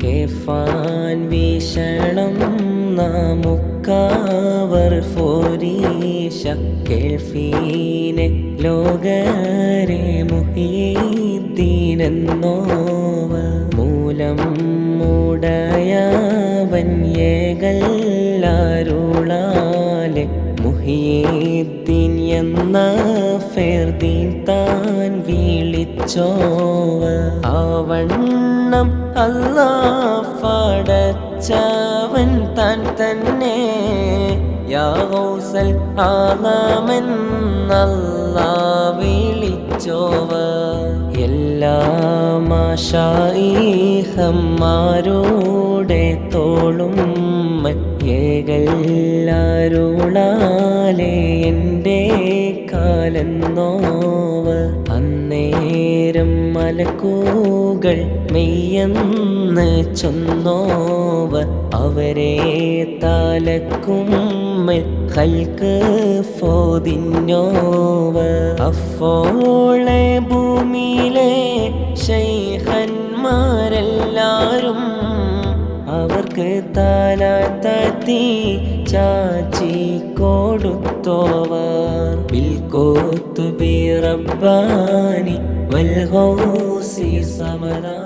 കേഫാൻ വീഷണം നാമുക്കാവർ ഫോരീശ കേൾഫീനെ ലോകരെ മുഹീദ്ദീനെന്നോവ മൂലം മൂടയവൻ ഏകല്ലാരുളാലെ മുഹീദ്ദീൻ എന്ന ഫെർദീൻ താൻ വിളിച്ചോവ അവണ്ണം അല്ലാഹ് പടച്ചവൻ താൻ തന്നെ യാ ഗൗസൽ ആലമെന്നല്ലാഹ് വിളിച്ചോവ എല്ലാ മാശായിഹന്മാരുടെ തോളും ഏകല്ലാരുളാലെ എൻ്റെ കാലെന്നോവ അന്നേരം മലക്കുകൾ മെയ്യെന്ന് ചൊന്നോവ അവരെ തലക്കുമ്മൽ ഖൽക്ക് ഫോതിഞ്ഞോവ അഫോളെ ഭൂമിയിലെ ശൈഖന്മാരെല്ലാരും അവർക്ക് തല തത്തി ചാച്ചി കൊടുത്തോവർ ബിൽകോത്തുബി റബ്ബാനി വൽ ഗൗസി സമദാ.